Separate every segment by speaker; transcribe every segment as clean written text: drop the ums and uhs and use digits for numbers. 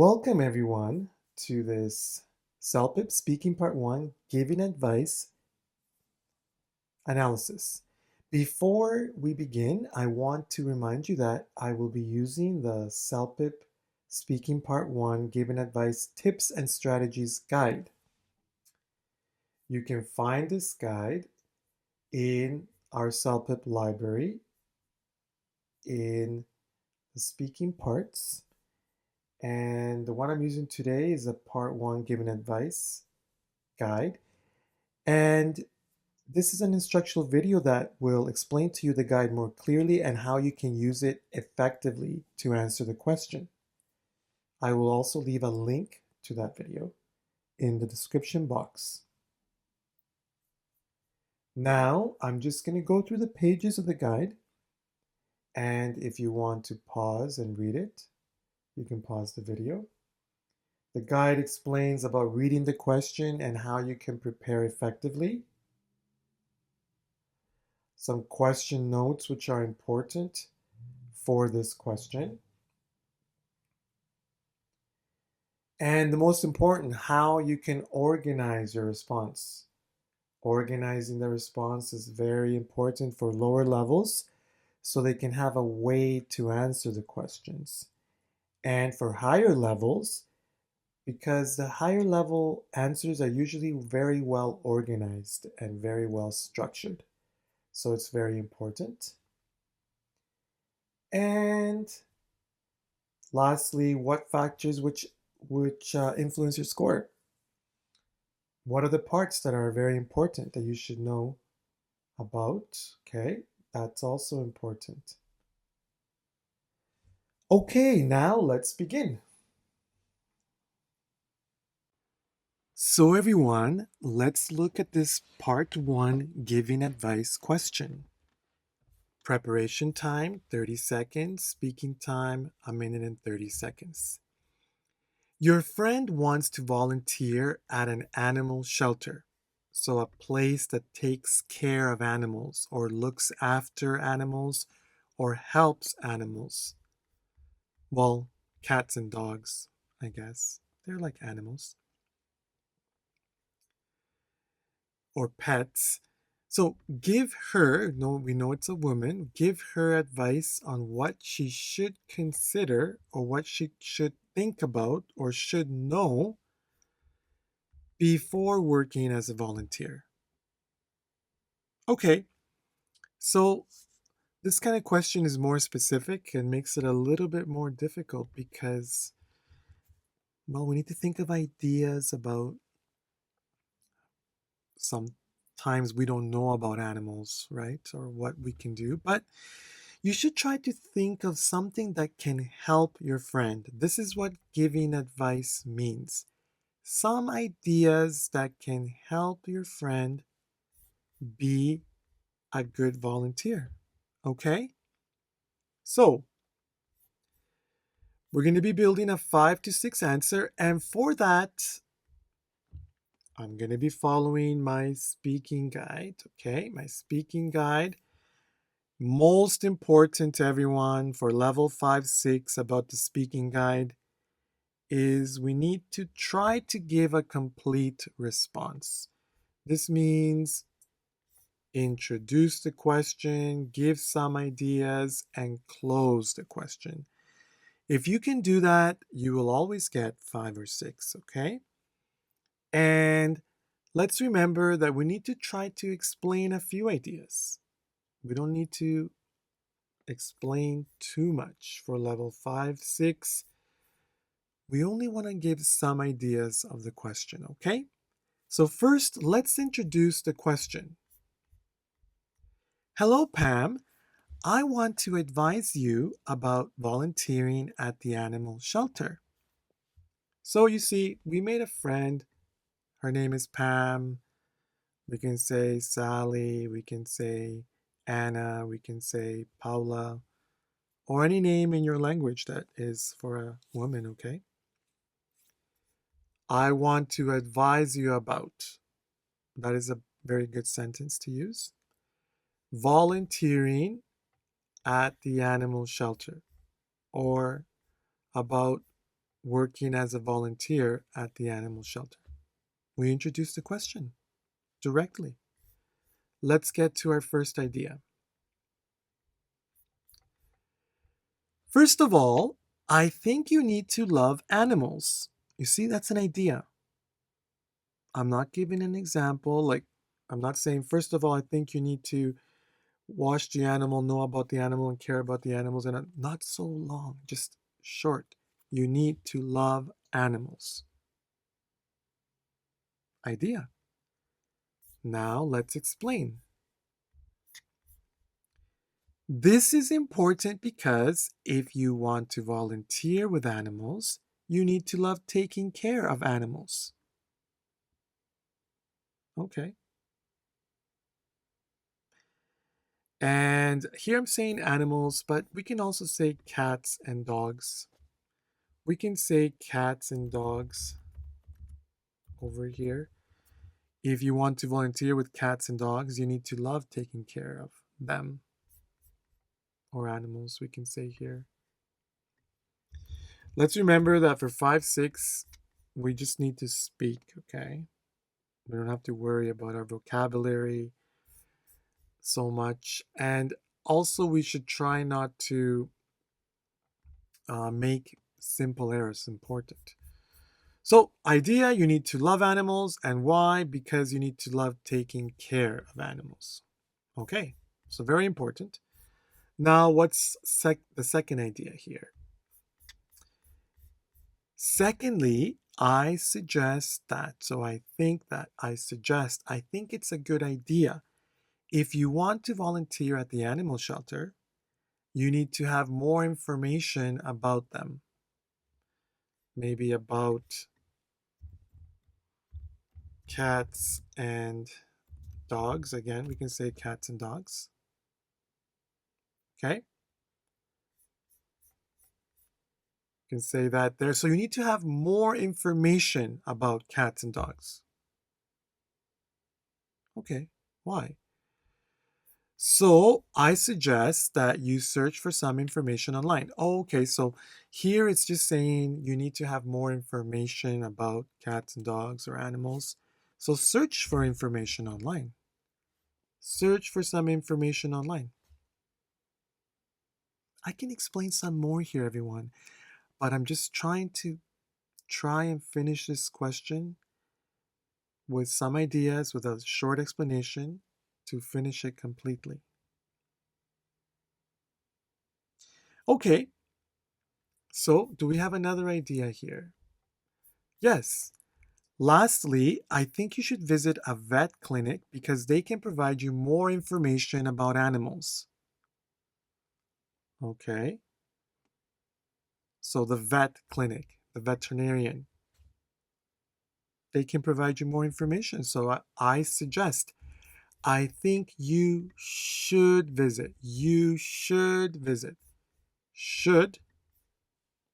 Speaker 1: Welcome everyone to this CELPIP Speaking Part 1 Giving Advice Analysis. Before we begin, I want to remind you that I will be using the CELPIP Speaking Part 1 Giving Advice Tips and Strategies Guide. You can find this guide in our CELPIP library in the speaking parts. And the one I'm using today is a Part 1 Giving Advice Guide. And this is an instructional video that will explain to you the guide more clearly and how you can use it effectively to answer the question. I will also leave a link to that video in the description box. Now, I'm just going to go through the pages of the guide. And if you want to pause and read it, you can pause the video. The guide explains about reading the question and how you can prepare effectively. Some question notes which are important for this question. And the most important, how you can organize your response. Organizing the response is very important for lower levels so they can have a way to answer the questions. And for higher levels, because the higher level answers are usually very well organized and very well structured. So it's very important. And lastly, what factors which influence your score? What are the parts that are very important that you should know about? Okay, that's also important. Okay, now let's begin. So everyone, let's look at this Part 1 Giving Advice question. Preparation time, 30 seconds. Speaking time, 1 minute and 30 seconds. Your friend wants to volunteer at an animal shelter. So a place that takes care of animals or looks after animals or helps animals. Well, cats and dogs, I guess. They're like animals. Or pets. So give her, no, we know it's a woman, give her advice on what she should consider or what she should think about or should know before working as a volunteer. Okay, so this kind of question is more specific and makes it a little bit more difficult because, well, we need to think of ideas about sometimes we don't know about animals, right? Or what we can do, but you should try to think of something that can help your friend. This is what giving advice means. Some ideas that can help your friend be a good volunteer. Okay? So, we're going to be building a 5 to 6 answer, and for that, I'm going to be following my speaking guide. Okay? My speaking guide. Most important to everyone for level 5, 6 about the speaking guide is we need to try to give a complete response. This means introduce the question, give some ideas, and close the question. If you can do that, you will always get 5 or 6, okay? And let's remember that we need to try to explain a few ideas. We don't need to explain too much for level 5, 6. We only want to give some ideas of the question, okay? So first, let's introduce the question. Hello, Pam. I want to advise you about volunteering at the animal shelter. So you see, we made a friend. Her name is Pam. We can say Sally. We can say Anna. We can say Paula. Or any name in your language that is for a woman, okay? I want to advise you about. That is a very good sentence to use. Volunteering at the animal shelter or about working as a volunteer at the animal shelter? We introduce the question directly. Let's get to our first idea. First of all, I think you need to love animals. You see, that's an idea. I'm not giving an example. Like, I'm not saying, first of all, I think you need to watch the animal, know about the animal, and care about the animals. And not so long, just short. You need to love animals. Idea. Now let's explain. This is important because if you want to volunteer with animals, you need to love taking care of animals. Okay. And here I'm saying animals, but we can also say cats and dogs. We can say cats and dogs over here. If you want to volunteer with cats and dogs, you need to love taking care of them. Or animals, we can say here. Let's remember that for 5, 6, we just need to speak, okay? We don't have to worry about our vocabulary so much. And also, we should try not to make simple errors important. So, idea, you need to love animals. And why? Because you need to love taking care of animals. Okay, so very important. Now, what's the second idea here? Secondly, I suggest that, so I think that, I suggest, I think it's a good idea. If you want to volunteer at the animal shelter, you need to have more information about them. Maybe about cats and dogs. Again, we can say cats and dogs. Okay? You can say that there. So you need to have more information about cats and dogs. Okay, why? So I suggest that you search for some information online. Oh, okay, so here it's just saying you need to have more information about cats and dogs or animals. So search for information online. Search for some information online. I can explain some more here, everyone, but I'm just trying to finish this question with some ideas, with a short explanation to finish it completely. Okay, so do we have another idea here? Yes. Lastly, I think you should visit a vet clinic because they can provide you more information about animals. Okay. So the vet clinic, the veterinarian, they can provide you more information. So I suggest, I think you should visit. You should visit. Should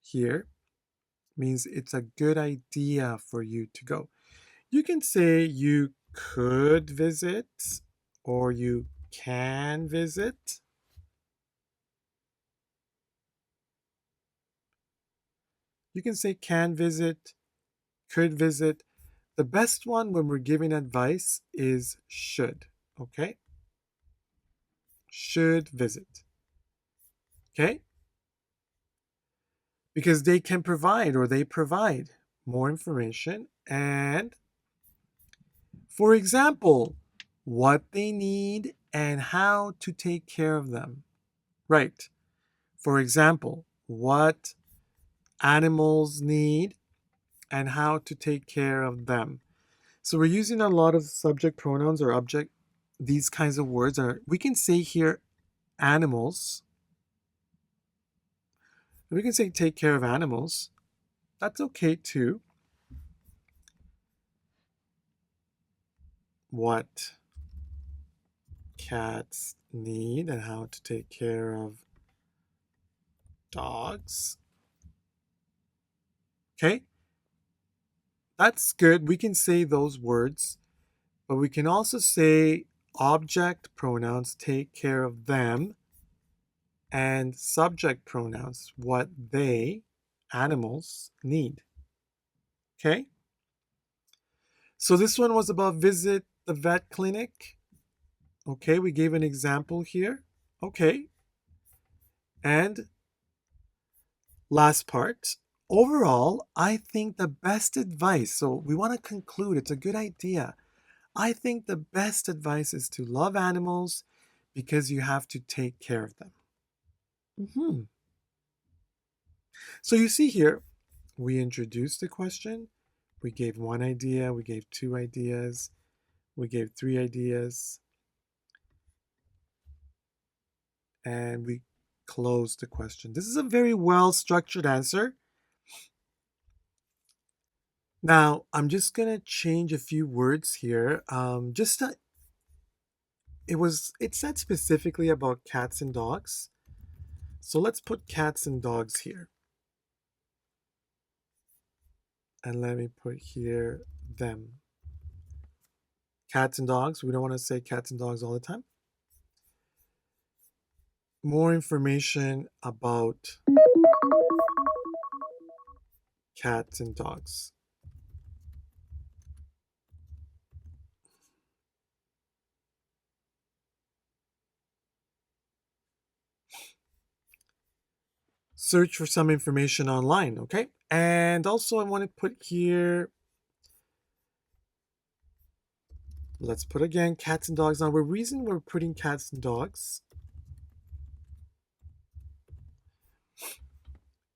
Speaker 1: here means it's a good idea for you to go. You can say you could visit or you can visit. You can say can visit, could visit. The best one when we're giving advice is should, okay? Should visit, okay? Because they can provide or they provide more information and, for example, what they need and how to take care of them. Right. For example, what animals need and how to take care of them. So we're using a lot of subject pronouns or object, these kinds of words. We can say here animals. We can say take care of animals. That's okay too. What cats need and how to take care of dogs. Okay? That's good. We can say those words, but we can also say object pronouns take care of them and subject pronouns what they animals need. Okay? So this one was about visit the vet clinic. Okay, we gave an example here. Okay. And last part. Overall, I think the best advice, so we want to conclude, it's a good idea. I think the best advice is to love animals because you have to take care of them. So you see here, we introduced the question, we gave one idea, we gave two ideas, we gave three ideas, and we closed the question. This is a very well-structured answer. Now, I'm just going to change a few words here. It said specifically about cats and dogs. So let's put cats and dogs here. And let me put here them. Cats and dogs. We don't want to say cats and dogs all the time. More information about cats and dogs. Search for some information online, okay? And also I want to put here, let's put again cats and dogs. Now the reason we're putting cats and dogs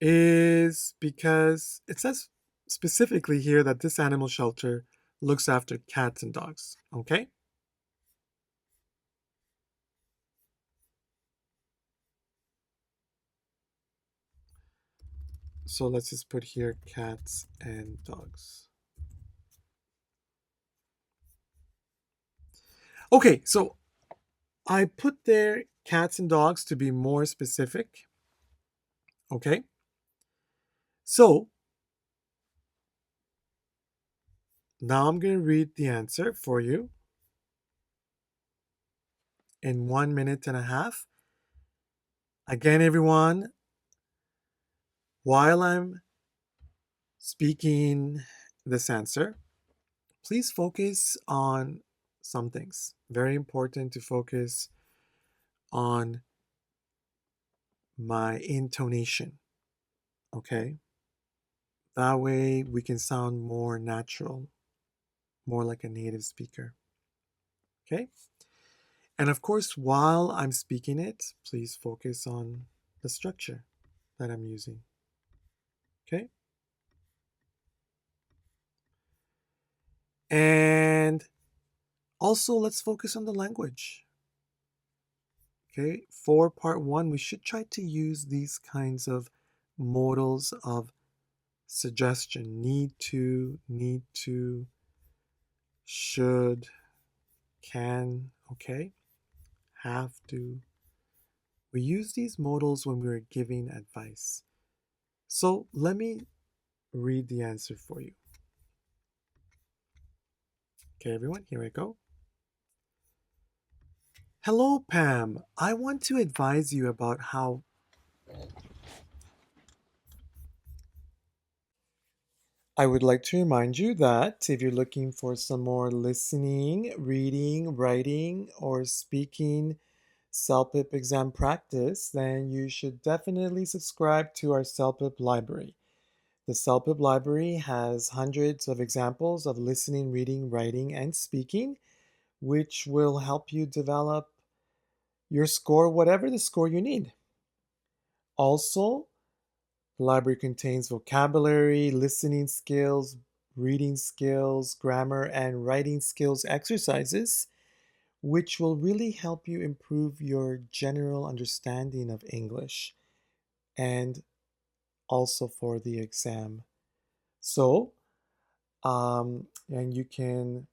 Speaker 1: is because it says specifically here that this animal shelter looks after cats and dogs, okay? So let's just put here cats and dogs. Okay, so I put there cats and dogs to be more specific, okay? So now I'm going to read the answer for you in 1 minute and a half. Again, everyone, while I'm speaking this answer, please focus on some things. Very important to focus on my intonation, okay? That way we can sound more natural, more like a native speaker, okay? And of course, while I'm speaking it, please focus on the structure that I'm using, okay? And also, let's focus on the language. Okay, for part one, we should try to use these kinds of modals of suggestion. Need to, should, can, okay? Have to. We use these modals when we're giving advice. So let me read the answer for you. Okay, everyone, here I go. Hello, Pam. I want to advise you about how I would like to remind you that if you're looking for some more listening, reading, writing, or speaking CELPIP exam practice, then you should definitely subscribe to our CELPIP library. The CELPIP library has hundreds of examples of listening, reading, writing, and speaking, which will help you develop your score, whatever the score you need. Also, the library contains vocabulary, listening skills, reading skills, grammar, and writing skills exercises, which will really help you improve your general understanding of English and also for the exam. So, and you can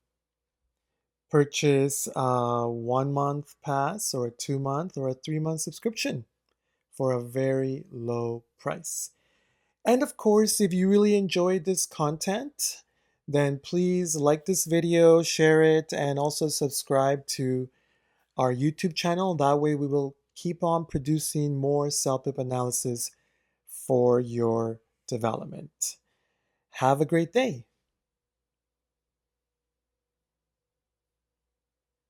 Speaker 1: purchase a 1 month pass or a 2 month or a 3 month subscription for a very low price. And of course, if you really enjoyed this content, then please like this video, share it, and also subscribe to our YouTube channel. That way we will keep on producing more CELPIP analysis for your development. Have a great day.